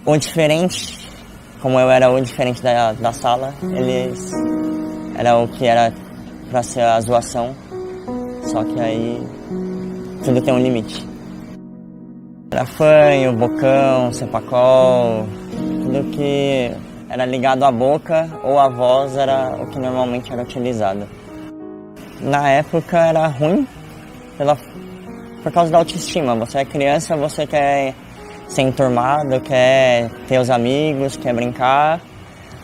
O diferente, como eu era o diferente da sala, eles era o que era pra ser a zoação, só que aí tudo tem um limite. Era fanho, bocão, cepacol, tudo que era ligado à boca ou à voz era o que normalmente era utilizado. Na época era ruim por causa da autoestima. Você é criança, você quer ser enturmado, quer ter os amigos, quer brincar,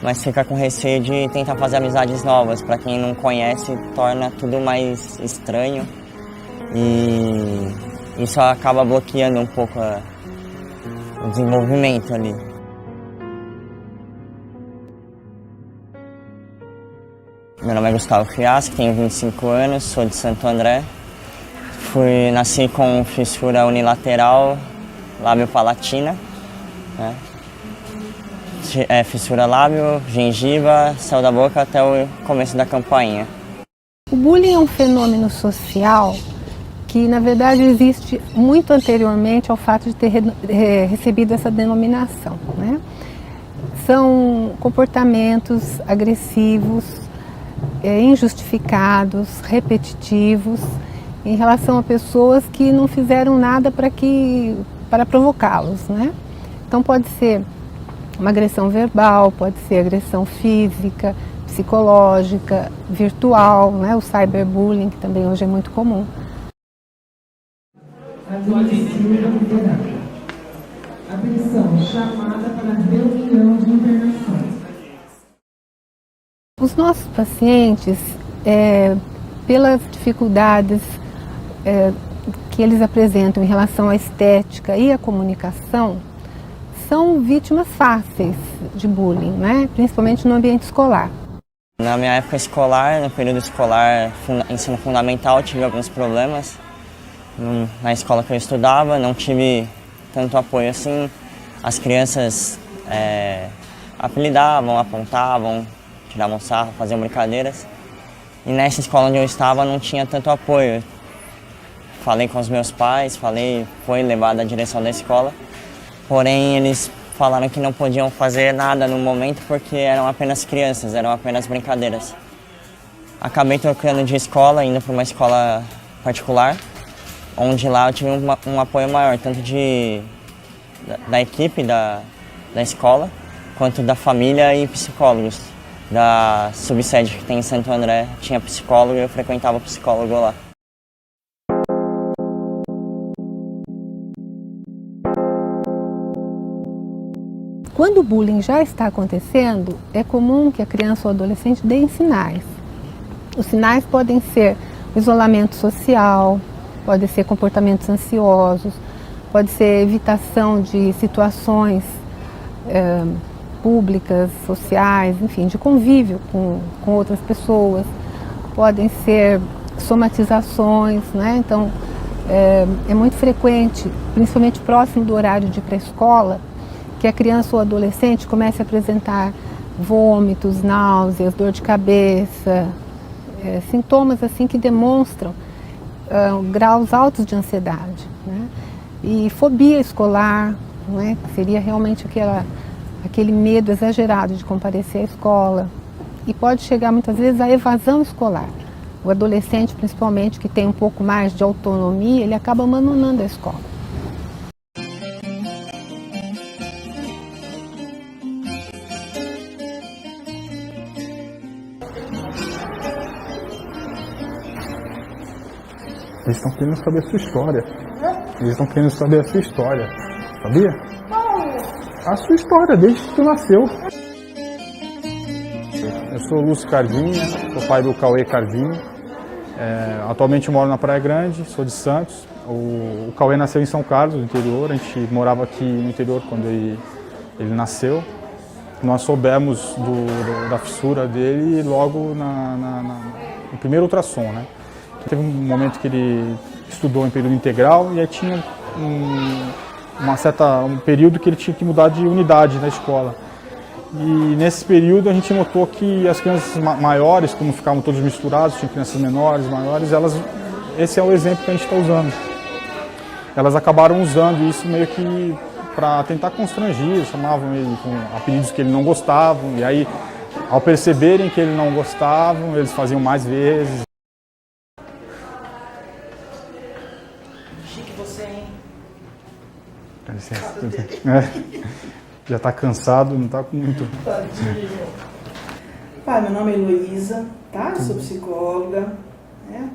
mas fica com receio de tentar fazer amizades novas. Para quem não conhece, torna tudo mais estranho e isso acaba bloqueando um pouco o desenvolvimento ali. Meu nome é Gustavo Fiaschi, tenho 25 anos, sou de Santo André. Nasci com fissura unilateral lábio-palatina, né? Fissura lábio, gengiva, céu da boca até o começo da campainha. O bullying é um fenômeno social que, na verdade, existe muito anteriormente ao fato de ter recebido essa denominação, né? São comportamentos agressivos, injustificados, repetitivos, em relação a pessoas que não fizeram nada para provocá-los, né? Então pode ser uma agressão verbal, pode ser agressão física, psicológica, virtual, né? O cyberbullying, que também hoje é muito comum. Atenção, chamada para reunião de internação. Os nossos pacientes, pelas dificuldades que eles apresentam em relação à estética e à comunicação, são vítimas fáceis de bullying, né? Principalmente no ambiente escolar. Na minha época escolar, no período escolar, ensino fundamental, tive alguns problemas. Na escola que eu estudava, não tive tanto apoio assim. As crianças apelidavam, apontavam, tiravam sarro, faziam brincadeiras. E nessa escola onde eu estava não tinha tanto apoio. Falei com os meus pais, foi levado à direção da escola. Porém, eles falaram que não podiam fazer nada no momento porque eram apenas crianças, eram apenas brincadeiras. Acabei trocando de escola, indo para uma escola particular, onde lá eu tive um apoio maior, tanto da equipe da escola, quanto da família e psicólogos. Da subsede que tem em Santo André, tinha psicólogo e eu frequentava o psicólogo lá. Quando o bullying já está acontecendo, é comum que a criança ou adolescente dê sinais. Os sinais podem ser o isolamento social, pode ser comportamentos ansiosos, pode ser evitação de situações públicas, sociais, enfim, de convívio com outras pessoas, podem ser somatizações, né? Então, é muito frequente, principalmente próximo do horário de ir para a escola, que a criança ou adolescente comece a apresentar vômitos, náuseas, dor de cabeça, sintomas assim que demonstram graus altos de ansiedade, né? E fobia escolar, né? Que seria realmente aquele medo exagerado de comparecer à escola. E pode chegar muitas vezes à evasão escolar. O adolescente, principalmente, que tem um pouco mais de autonomia, ele acaba abandonando a escola. Eles estão querendo saber a sua história. Eles estão querendo saber a sua história. Sabia? A sua história, desde que tu nasceu. Eu sou o Lúcio Cardinha, sou pai do Cauê Cardinha. Atualmente moro na Praia Grande, sou de Santos. O Cauê nasceu em São Carlos, no interior. A gente morava aqui no interior quando ele nasceu. Nós soubemos da fissura dele logo no primeiro ultrassom, né? Teve um momento que ele estudou em período integral e aí tinha um período que ele tinha que mudar de unidade na escola. E nesse período a gente notou que as crianças maiores, como ficavam todos misturados, tinha crianças menores, maiores, esse é o exemplo que a gente está usando. elas acabaram usando isso meio que para tentar constranger, chamavam ele com apelidos que ele não gostavam, e aí, ao perceberem que ele não gostavam, eles faziam mais vezes. Chique você, hein? Dá licença. Já está cansado, não está com muito... Tadinho. Pai, meu nome é Heloísa, tá? Eu sou psicóloga, né?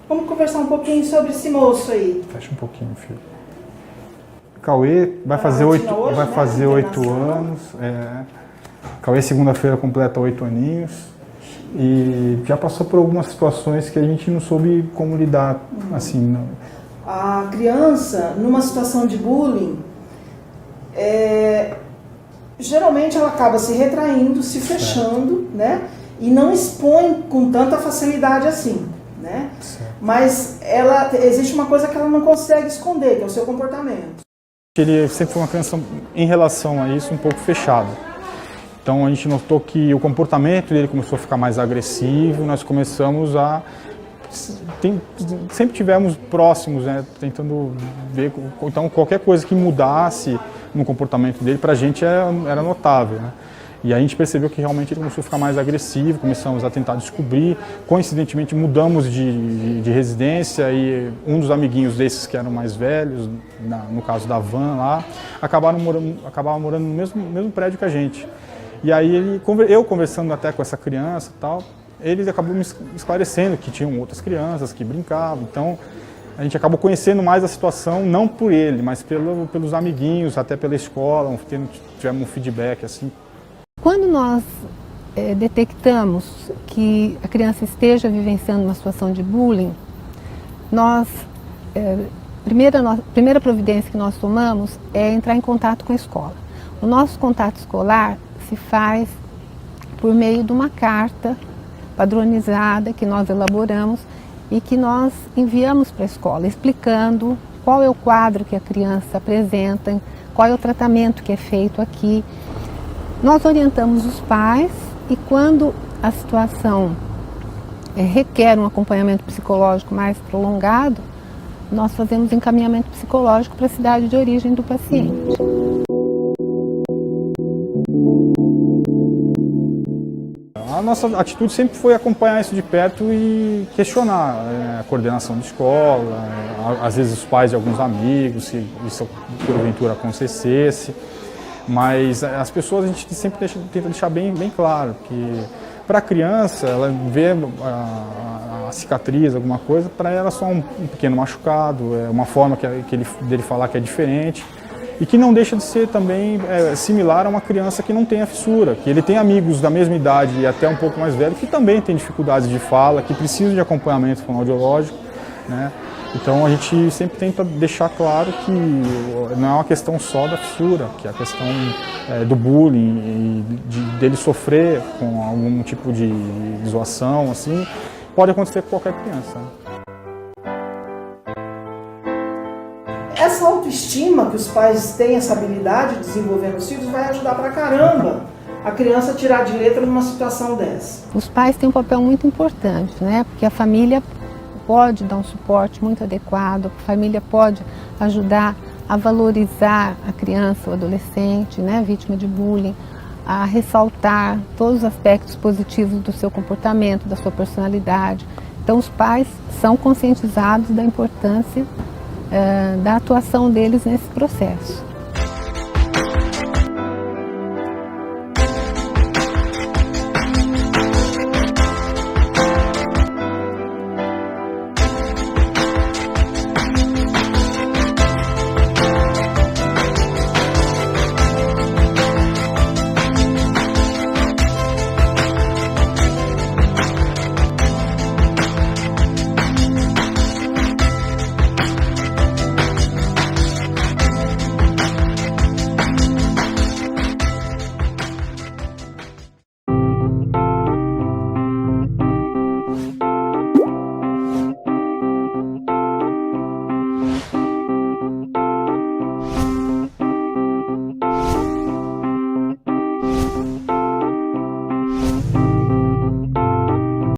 Vamos conversar um pouquinho sobre esse moço aí. Fecha um pouquinho, filho. Cauê vai fazer 8 anos. Cauê segunda-feira completa 8 aninhos. E já passou por algumas situações que a gente não soube como lidar, assim. Não. A criança, numa situação de bullying, geralmente ela acaba se retraindo, se fechando, né? E não expõe com tanta facilidade assim, né? Mas existe uma coisa que ela não consegue esconder, que é o seu comportamento. Ele sempre foi uma criança, em relação a isso, um pouco fechado. Então a gente notou que o comportamento dele começou a ficar mais agressivo, nós começamos a... sempre tivemos próximos, né, tentando ver, então qualquer coisa que mudasse no comportamento dele, para a gente era notável, né? E aí a gente percebeu que realmente ele começou a ficar mais agressivo, começamos a tentar descobrir, coincidentemente mudamos de residência e um dos amiguinhos desses que eram mais velhos, no caso da van lá, acabava morando no mesmo prédio que a gente. E aí eu conversando até com essa criança e tal, ele acabou me esclarecendo que tinham outras crianças que brincavam, então a gente acabou conhecendo mais a situação, não por ele, mas pelos amiguinhos, até pela escola, tivemos um feedback assim. Quando nós detectamos que a criança esteja vivenciando uma situação de bullying, primeira providência que nós tomamos é entrar em contato com a escola. O nosso contato escolar se faz por meio de uma carta padronizada que nós elaboramos e que nós enviamos para a escola, explicando qual é o quadro que a criança apresenta, qual é o tratamento que é feito aqui. Nós orientamos os pais e quando a situação requer um acompanhamento psicológico mais prolongado, nós fazemos encaminhamento psicológico para a cidade de origem do paciente. A nossa atitude sempre foi acompanhar isso de perto e questionar a coordenação de escola, às vezes os pais de alguns amigos, se isso porventura acontecesse. Mas as pessoas a gente sempre tenta deixar bem claro que para a criança, ela vê a cicatriz, alguma coisa, para ela é só um pequeno machucado, é uma forma dele falar que é diferente. E que não deixa de ser também similar a uma criança que não tem a fissura, que ele tem amigos da mesma idade e até um pouco mais velho que também tem dificuldades de fala, que precisam de acompanhamento fonoaudiológico, né? Então a gente sempre tenta deixar claro que não é uma questão só da fissura, que é a questão do bullying e dele sofrer com algum tipo de zoação, assim, pode acontecer com qualquer criança. Essa autoestima que os pais têm, essa habilidade de desenvolver nos filhos, vai ajudar pra caramba a criança a tirar de letra numa situação dessa. Os pais têm um papel muito importante, né? Porque a família pode dar um suporte muito adequado, a família pode ajudar a valorizar a criança ou adolescente, né, vítima de bullying, a ressaltar todos os aspectos positivos do seu comportamento, da sua personalidade. Então os pais são conscientizados da importância da atuação deles nesse processo.